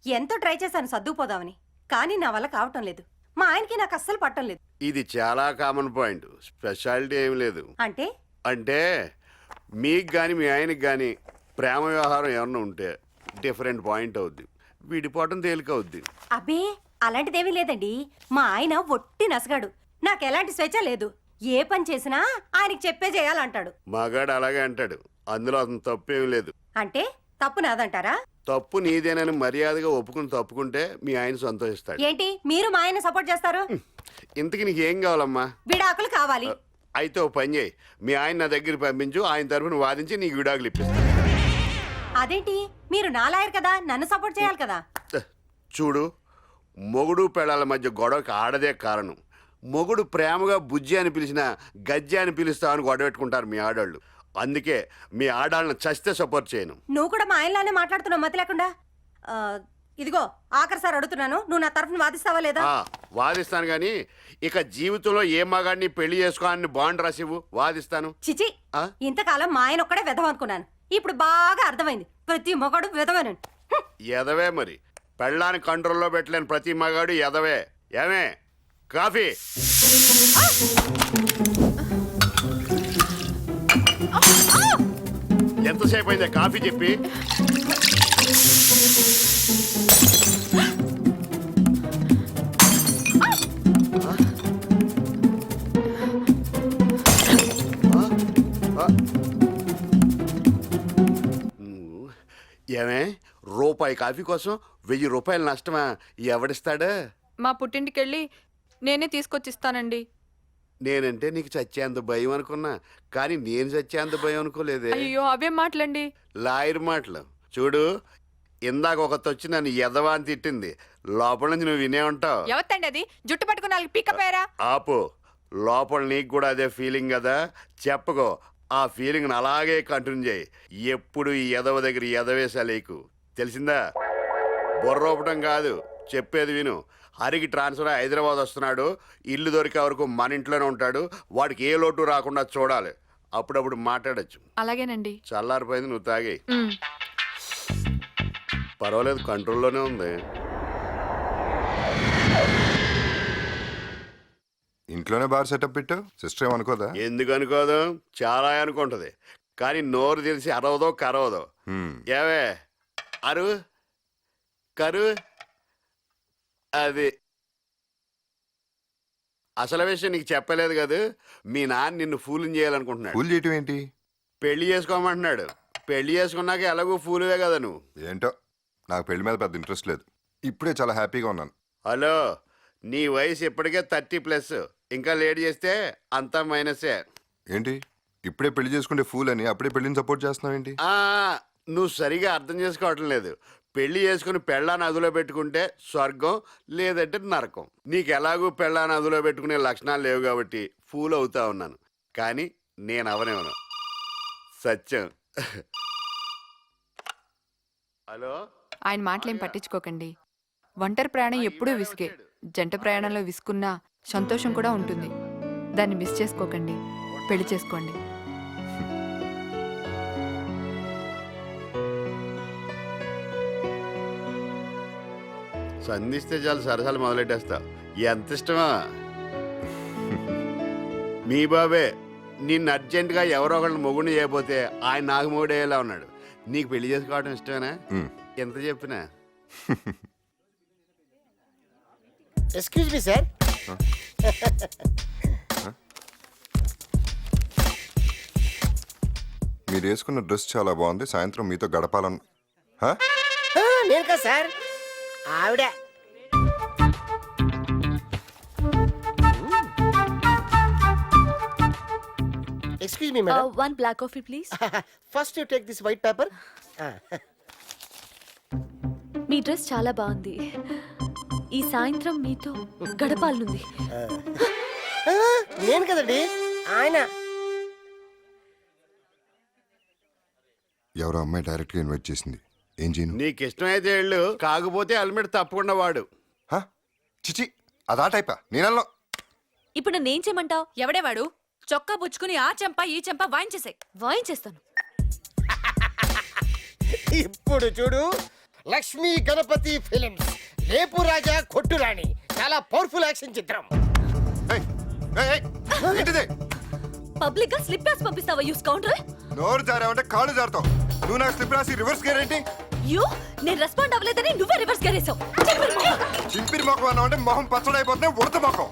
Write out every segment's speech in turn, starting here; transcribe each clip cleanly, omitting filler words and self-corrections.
ఎంతో ట్రై చేశాను సర్దుకుపోదామని, కానీ నా వల్ల కావటం లేదు. మా ఆయనకి నాకు అస్సలు పట్టం లేదు. ఇది చాలా కామన్ పాయింట్, స్పెషాలిటీ ఏమి లేదు. అంటే అంటే మీకు కానీ మీ ఆయనకి కానీ ప్రేమ వ్యవహారం ఏమన్నా ఉంటే డిఫరెంట్ పాయింట్ అవుద్ది, విడిపోవటం తేలిక అవుద్ది. అబ్బే అలాంటిదేమీ లేదండి. మా ఆయన ఒట్టి నసగాడు. నాకు ఎలాంటి స్వేచ్ఛ లేదు. ఏ పని చేసినా ఆయనకి చెప్పే చేయాలంటాడు. మగాడు అలాగే అంటాడు, అందులో అతను తప్పేం లేదు. అంటే తప్పు నాదంటారా? తప్పు నీదేనని మర్యాదగా ఒప్పుకుని తప్పుకుంటే మీ ఆయన సంతోషిస్తాడు. ఏంటి మీరు మా ఆయన సపోర్ట్ చేస్తారు? ఇంతకి నీకేం కావాలమ్మా? విడాకులు కావాలి. అయితే ఓ పని చేయి, మీ ఆయన నా దగ్గరికి పంపించు, ఆయన తరఫున వాదించి నీకు విడాకులు ఇప్పిస్తాను. అదేంటి మీరు నా లాయర్ కదా, నన్ను సపోర్ట్ చేయాలి కదా. చూడు, మొగుడు పెళ్ళాల మధ్య గొడవకి ఆడదే కారణం. మొగుడు ప్రేమగా బుజ్జి అని పిలిచినా గజ్జి అని పిలుస్తామని గొడవ పెట్టుకుంటారు మీ ఆడవాళ్ళు. అందుకే మీ ఆడాళ్ళని చస్తే సపోర్ట్ చేయను. నువ్వు కూడా మా ఆయనలానే మాట్లాడుతున్నావు మతి లేకుండా. ఇదిగో ఆఖరిసారి అడుగుతున్నాను, నువ్వు నా తరఫున వాదిస్తావా లేదా? వాదిస్తాను, కానీ ఇక జీవితంలో ఏ మగాడిని పెళ్లి చేసుకోవాలని బాండ్ రాసివ్వు, వాదిస్తాను. చిచి, ఇంతకాలం మా ఆయన ఒక్కడే వెధవ అనుకున్నాను. ఇప్పుడు బాగా అర్థమైంది, ప్రతి మొగాడు వెధవేనండి. ఎదవే మరి, పెళ్ళాన్ని కంట్రోల్లో పెట్టలేని ప్రతి మగాడు ఎదవే. ఏమే కాఫీ? ఎంతసేపు అయిందే కాఫీ చెప్పి? ఏమే రూపాయి కాఫీ కోసం 1000 రూపాయలు నష్టమా? ఎవడిస్తాడా? మా పుట్టింటికెళ్ళి నేనే తీసుకొచ్చిస్తానండి. నేనంటే నీకు చచ్చేంత భయం అనుకున్నా, కానీ నేను చచ్చేంత భయం అనుకోలేదే. అయ్యో అవే మాటలండి. లాయర్ మాటలు. చూడు, ఇందాక ఒకటి వచ్చి నన్ను ఎదవా అని తిట్టింది, లోపల నుంచి నువ్వు వినే ఉంటావు. ఎవతండి అది? జుట్టు పట్టుకుని వాళ్ళకి పీకపోయారా? ఆపు, లోపల నీకు కూడా అదే ఫీలింగ్ కదా, చెప్పుకో. ఆ ఫీలింగ్ని అలాగే కంటిన్యూ చేయి. ఎప్పుడు ఈ ఎదవ దగ్గర ఎదవేసాలేకు, తెలిసిందా? బొర్రోపటం కాదు, చెప్పేది విను. హరికి ట్రాన్స్ఫర్ హైదరాబాద్ వస్తున్నాడు, ఇల్లు దొరికే వరకు మన ఇంట్లోనే ఉంటాడు. వాడికి ఏ లోటు రాకుండా చూడాలి, అప్పుడప్పుడు మాట్లాడచ్చు. అలాగేనండి. చల్లారిపోయింది, నువ్వు తాగి. పర్వాలేదు, కంట్రోల్లోనే ఉంది. ఇంట్లోనే బార్ సెటప్ పెట్టు, సిస్టర్ ఏమనుకోదా? ఎందుకు అనుకోదు, చాలా అనుకుంటది, కానీ నోరు తెలిసి అరవదో కరవదో. ఏవే అరు కరు అది అసలు విషయం నీకు చెప్పలేదు కదా, మీ నాన్న నిన్ను ఫూలింగ్ చేయాలనుకుంటున్నాడు. ఫూల్ చేయటం ఏంటి? పెళ్లి చేసుకోమంటున్నాడు. పెళ్లి చేసుకున్నాక ఎలాగో ఫూలువే కదా నువ్వు. ఏంటో, నాకు పెళ్లి మీద పెద్ద ఇంట్రెస్ట్ లేదు. ఇప్పుడే చాలా హ్యాపీగా ఉన్నాను. హలో, నీ వయసు ఇప్పటికే 30+, ఇంకా లేట్ చేస్తే అంతా మైనసే. ఏంటి ఇప్పుడే పెళ్లి చేసుకుంటే ఫూల్ అని అప్పుడే పెళ్లిని సపోర్ట్ చేస్తున్నావు ఏంటి? నువ్వు సరిగా అర్థం చేసుకోవటం లేదు. పెళ్లి చేసుకుని పెళ్ళాన్ని అదులో పెట్టుకుంటే స్వర్గం, లేదంటే నరకం. నీకు ఎలాగూ పెళ్ళాన్ని అదులో పెట్టుకునే లక్షణాలు లేవు కాబట్టి ఫూల్ అవుతా ఉన్నాను, కానీ నేను అవనేవను. సత్యం. హలో, ఆయన మాటలేం పట్టించుకోకండి. ఒంటరి ప్రయాణం ఎప్పుడూ విసుగే. జంట ప్రయాణంలో విసుకున్నా సంతోషం కూడా ఉంటుంది. దాన్ని మిస్ చేసుకోకండి, పెళ్లి చేసుకోండి. సంధిస్తే చాలు సరసాలు మొదలెట్టేస్తావు. ఎంత ఇష్టమా? మీ బాబే నిన్ను అర్జెంటుగా ఎవరో ఒకళ్ళని మొగుడిని చేయబోతే ఆయన నాకు మొగుడేలా ఉన్నాడు. నీకు పెళ్లి చేసుకోవడం ఇష్టమేనా? ఎంత చెప్పినా. Excuse me sir. మీరు వేసుకున్న డ్రెస్ చాలా బాగుంది, సాయంత్రం మీతో గడపాలను. నేను కదా సార్, ఆవిడ. Excuse me madam. One black coffee, please. First you take this white paper. Me dress చాలా బాగుంది. ఈ సాయంత్రం మీతో గడపాలనుంది. నేను కదండి, ఆయన. ఎవరో అమ్మాయి డైరెక్ట్ గా ఇన్వైట్ చేసింది, ఏం చేయను? నీకు ఇష్టమైతే వెళ్ళు, కాకపోతే హెల్మెట్ తప్పకుండా వాడు. చిచి, అదా టైపా? నేను ఇప్పుడు నన్నేం చేయమంటావు? ఎవడేవాడు? చొక్కా పుచ్చుకుని ఆ చెంప ఈ చెంప వాయించేసాయి. వాయించేస్తాను. ఇప్పుడు చూడు, లక్ష్మీ గణపతి ఫిలిమ్స్ రేపు రాజా కొట్టు రాణి చాలా పవర్ఫుల్ యాక్షన్ చిత్రం. ఏయ్, ఏయ్, ఏయ్, ఏంటిది? పబ్లిక్ గా స్లిప్ రాసి పంపిస్తావా యూస్ కౌంటర్? నోరు జారావంటే కాళ్ళు జారుతావు. నువ్వు నాకు స్లిప్ రాసి రివర్స్ గేర్ ఏంటి? యూ నేను రెస్పాండ్ అవ్వలేదని నువ్వే రివర్స్ గేరేసావు. చింపిరి మొఖం అన్నావు అంటే మొహం పచ్చడైపోతుంది. ఉడత మొఖం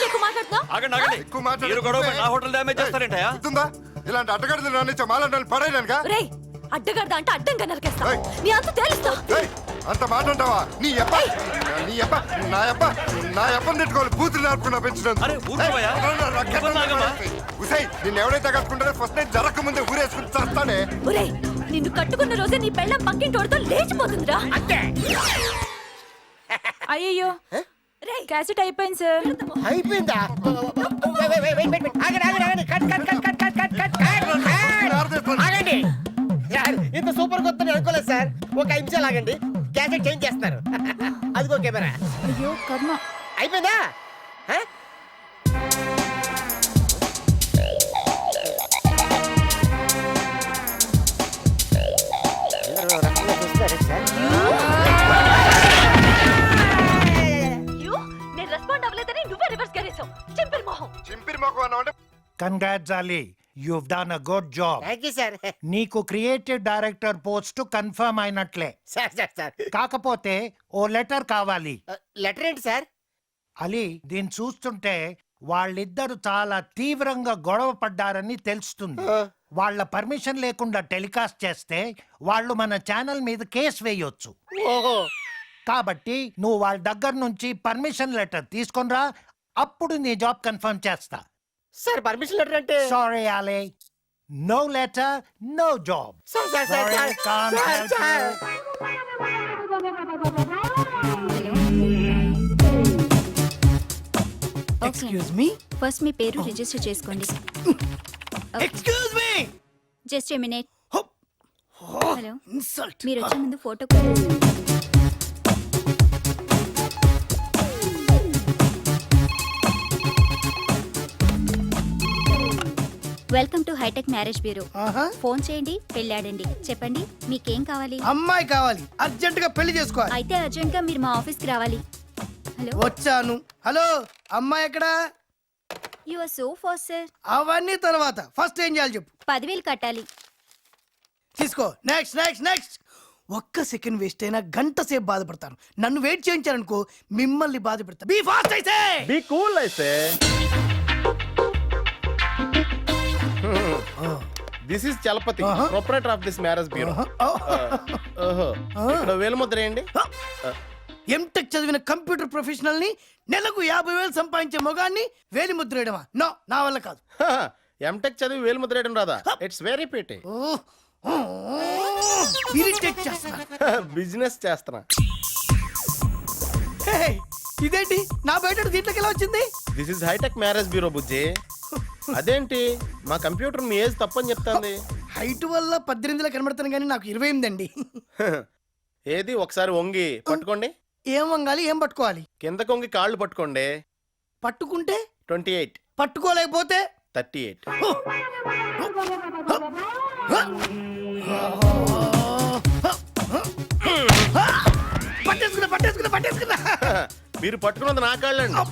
ఎక్కువ మాట్లాడుతున్నావు. ఆగండి ఆగండి. ఎక్కువ మీరు గొడవ పడి నా హోటల్ డ్యామేజ్ చేస్తారేంటయా? గుర్తుందా? ఇలాంటి అడ్డగడ్డలు రానిచ్చా మాలంటే పడేయడానికా? రేయ్ అడ్డగడ్డ అంటే అడ్డంగా నరికేస్తా. ఏయ్. నీ అంత తేలుస్తా. ఏయ్, అంత మాట అంటావా? నీ అబ్బ నీ అబ్బ నా అబ్బని తిట్టుకోవాలి. బూతులు నేర్పుకున్నా పెంచడం. అరే, ఊరుకోవయ్యా. ఊరుకోనాగమ్మా. ఉసై నిన్ను ఎవడైతే కట్టుకుంటారో ఫస్ట్ నేను జరగక ముందే ఊరేసుకుని చేస్తానే. ఒరేయ్ నిన్ను కట్టుకున్న రోజే నీ పెళ్ళం పక్కింటోడితో లేచిపోతుందిరా. అంతే. అయ్యయ్యో క్యాసెట్ అయిపోయింది సార్. అయిపోయిందా? ఆగండి ఆగండి ఆగండి. Cut cut cut cut cut cut cut cut. ఆగండి. యార్, ఇంత సూపర్ కొత్త అనుకోలేదు సార్. ఒక 5 నిమిషాలు ఆగండి. గ్యాజెట్ చేంజ్ చేస్తున్నారు. అదిగో కెమెరా. అయ్యో కర్మ. అయిపోయిందా? ఆ? అందరూ రకంగా చూస్తారు సార్. యూ నేను రెస్పాండ్ అవ్వలేదని నువ్వే రివర్స్ గేరేసావు. చింపిరి మొహం. చింపిరి మొఖం అన్నావు అంటే Congrats, Ali. You've done a good job. Thank you sir. నీకు క్రియేటివ్ డైరెక్టర్ పోస్ట్ కన్ఫర్మ్ అయినట్లే. Sir sir sir. కాకపోతే ఓ లెటర్ కావాలి. లెటర్ ఏంటి సార్? అలీ, దీన్ని చూస్తుంటే వాళ్ళిద్దరు చాలా తీవ్రంగా గొడవ పడ్డారని తెలుస్తుంది. వాళ్ళ పర్మిషన్ లేకుండా టెలికాస్ట్ చేస్తే వాళ్ళు మన ఛానల్ మీద కేసు వేయొచ్చు. ఓహో. కాబట్టి నువ్వు వాళ్ళ దగ్గర నుంచి పర్మిషన్ లెటర్ తీసుకొనిరా. అప్పుడు నీ జాబ్ కన్ఫర్మ్ చేస్తా. సార్ పర్మిషన్ లెటర్ అంటే? Sorry, Ali. No letter, no job. Sir sir sir Sorry, can't sir help sir. you. Excuse me. First మీ పేరు రిజిస్టర్ చేసుకోండి. Excuse me. Just a minute. Hello, insult. మీరు వచ్చే ముందు photo కూడా తీసుకోండి. Welcome to hitech marriage bureau. Phone చేయండి, పెళ్ళాడండి. చెప్పండి మీకేం కావాలి? అమ్మాయి కావాలి, అర్జెంట్ గా పెళ్లి చేసుకోవాలి. అయితే అర్జెంట్ గా మీరు మా ఆఫీస్కి రావాలి. హలో, వచ్చాను. హలో, అమ్మాయి ఎక్కడా? You are so fast sir. అవన్నీ తర్వాత ఫస్ట్ ఏం చేయాలి చెప్పు. 10,000 కట్టాలి. తీసుకో. Next next next. ఒక్క సెకండ్ వేస్ట్ అయినా గంట సేపు బాధపడతాను. నన్ను వెయిట్ చేయించారనుకో మిమ్మల్ని బాధ పెడతా. బీ ఫాస్ట్ అయితే. బీ కూల్ అయితే. This is Chalapathi, proprietor of this marriage bureau. ఓహో, వేలుముద్ర ఏంటి? ఎంటెక్ చదివిన కంప్యూటర్ ప్రొఫెషనల్ ని నెలకు 50,000 సంపాదించే మొగాన్ని వేలి ముద్రేయడమా? నో, నా వల్ల కాదు. ఎంటెక్ చదివి వేలుముద్ర వేయడం రాదా? It's very pity. ఇరిటేట్ చేస్తున్నా. బిజినెస్ చేస్తున్నా. హే, ఇదేంటి నా బయట దీంట్లోకి ఎలా వచ్చింది? This is hitech marriage bureau Bujji. అదేంటి మా కంప్యూటర్ మీ ఏజ్ తప్పని చెప్తాంది. హైట్ వల్ల 18 కనబడతాను కానీ నాకు 28 అండి. ఏది ఒకసారి వంగి పట్టుకోండి. ఏం వంగాలి, ఏం పట్టుకోవాలి? కిందకు వంగి కాళ్ళు పట్టుకోండి. పట్టుకుంటే 28, పట్టుకోలేకపోతే 38. పట్టేసుకున్నా పట్టేసుకున్నా పట్టేసుకున్నా. మీరు పట్టుకున్నది నా కాళ్ళండి.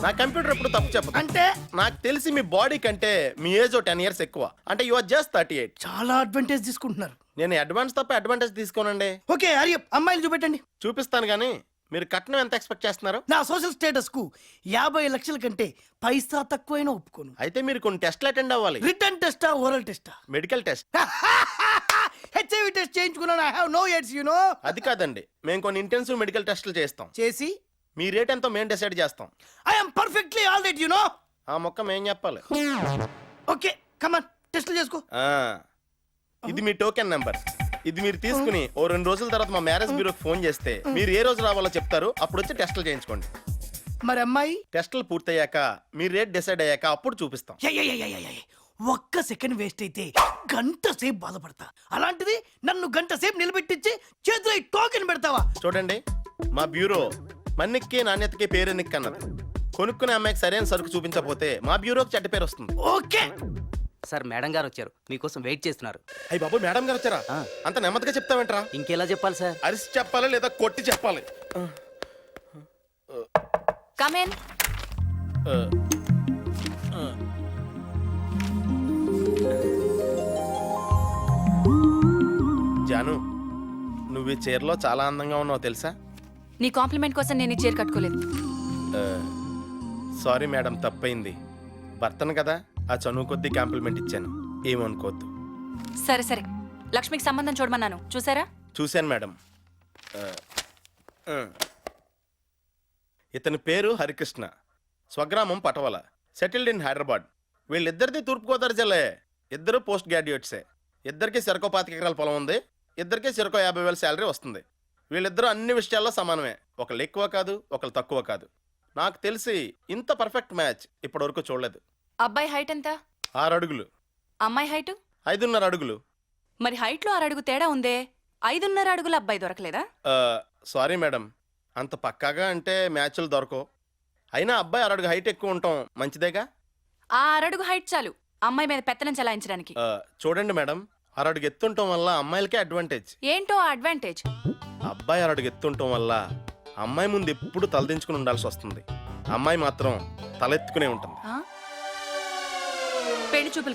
నా కంప్యూటర్ ఎప్పుడు తప్పు చెప్పదు. అంటే నాకు తెలిసి మీ బాడీ కంటే మీ ఏజ్ 10 years ఎక్కువ. అంటే యు ఆర్ జస్ట్ 38. చాలా అడ్వాంటేజ్ తీసుకుంటున్నారు. నేను అడ్వాన్స్ తప్ప అడ్వాంటేజ్ తీసుకోనండి. ఓకే హరి అప్, అమ్మాయిలు చూపెట్టండి. చూపిస్తాను కానీ మీరు కట్నం ఎంత ఎక్స్పెక్ట్ చేస్తున్నారు? నా సోషల్ స్టేటస్ కు 50 లక్షల కంటే పైసా తక్కువైనా ఒప్పుకోను. అయితే మీరు కొన్ని టెస్ట్లు అటెండ్ అవ్వాలి. రిటర్న్ టెస్టా, ఓరల్ టెస్టా? Medical test. హెచ్ఐవి టెస్ట్ చేయించుకున్నాను. I have no AIDS you know. అది కాదండి, మేము కొన్ని ఇంటెన్సివ్ మెడికల్ టెస్ట్లు చేస్తాం. చేసి మీ రేట్ ఎంతో మేము డిసైడ్ చేస్తాం. I am perfectly all right you know. ఆ మొక్క మేము చెప్పాలి. ఓకే కమ్ ఆన్, టెస్ట్లు చేసుకో. ఇది మీ టోకెన్ నెంబర్. ఇది మీరు తీసుకుని ఓ 2 రోజుల తర్వాత మా మ్యారేజ్ బ్యూరోకి ఫోన్ చేస్తే మీరు ఏ రోజు రావాలో చెప్తారు. అప్పుడు వచ్చి టెస్టులు చేయించుకోండి. మరి అమ్మాయి? టెస్టులు పూర్తయ్యాక మీ రేట్ డిసైడ్ అయ్యాక అప్పుడు చూపిస్తాం. ఒక్క సెకండ్ వేస్ట్ అయితే గంట సేపు బాధపడతా. అలాంటిది నన్ను గంట సేపు నిలబెట్టించి చేతిలో టోకెన్ పెడతావా? చూడండి, మా బ్యూరో మన్నిక్కి నాణ్యతకి పేరెన్నిక్ అన్నది. కొనుక్కునే అమ్మాయికి సరైన సరుకు చూపించకపోతే మా బ్యూరోకి చెడ్డ పేరు వస్తుంది. ఓకే సార్ మేడం గారు వచ్చారు మీకోసం వెయిట్ చేస్తున్నారు. అయ్యి బాబు మేడం గారు వచ్చారా? అంత నెమ్మదిగా చెప్తావేంట్రా? ఇంకెలా చెప్పాలి సార్? అరిసి చెప్పాలా లేదా కొట్టి చెప్పాలి? కమేన్. జాను, నువ్వు ఈ చీరలో చాలా అందంగా ఉన్నావు తెలుసా? నీ కాంప్లిమెంట్ కోసం నేను ఈ చీర కట్టుకోలేదు. సారీ మేడం, తప్పైంది. భర్తను కదా, ఆ చనువు కొద్దీ కాంప్లిమెంట్ ఇచ్చాను, ఏమనుకోవద్దు. సరే సరే, లక్ష్మికి సంబంధం చూడమన్నాను, చూసారా? చూశాను మేడం. ఇతని పేరు హరికృష్ణ, స్వగ్రామం పటవల, సెటిల్డ్ ఇన్ హైదరాబాద్. వీళ్ళిద్దరిది తూర్పుగోదావరి జిల్లా. ఇద్దరు పోస్ట్ గ్రాడ్యుయేట్సే. ఇద్దరికి చెరకో 25 ఎకరాల పొలం ఉంది. ఇద్దరికి చెరకో 50,000 శాలరీ వస్తుంది. వీళ్ళిద్దరూ అన్ని విషయాల్లో సమానమే. ఒకళ్ళు ఎక్కువ కాదు, ఒకళ్ళు తక్కువ కాదు. నాకు తెలిసి ఇంత పర్ఫెక్ట్ మ్యాచ్ ఇప్పటివరకు చూడలేదు. అబ్బాయి హైట్ ఎంత? 6 అడుగులు. అమ్మాయి హైట్? 5.5 అడుగులు. మరి హైట్లో 6 అడుగు తేడా ఉందే. 5.5 అడుగుల అబ్బాయి దొరకలేదా? సారీ మేడం, అంత పక్కాగా అంటే మ్యాచ్లు దొరకవు. అయినా అబ్బాయి 6 అడుగు హైట్ ఎక్కువ ఉండటం మంచిదేగా? ఆ 6 అడుగు హైట్ చాలు అమ్మాయి మీద పెత్తనం చెలాయించడానికి. చూడండి మేడం, 6 అడుగు ఎత్తుండటం వల్ల అమ్మాయిలకే అడ్వాంటేజ్. ఏంటో అడ్వాంటేజ్? అబ్బాయి 6 అడుగు ఎత్తుండటం వల్ల అమ్మాయి ముందు ఎప్పుడు తలదించుకుని ఉండాల్సి వస్తుంది. అమ్మాయి మాత్రం తలెత్తుకునే ఉంటుంది. పెళ్లి చూపులకి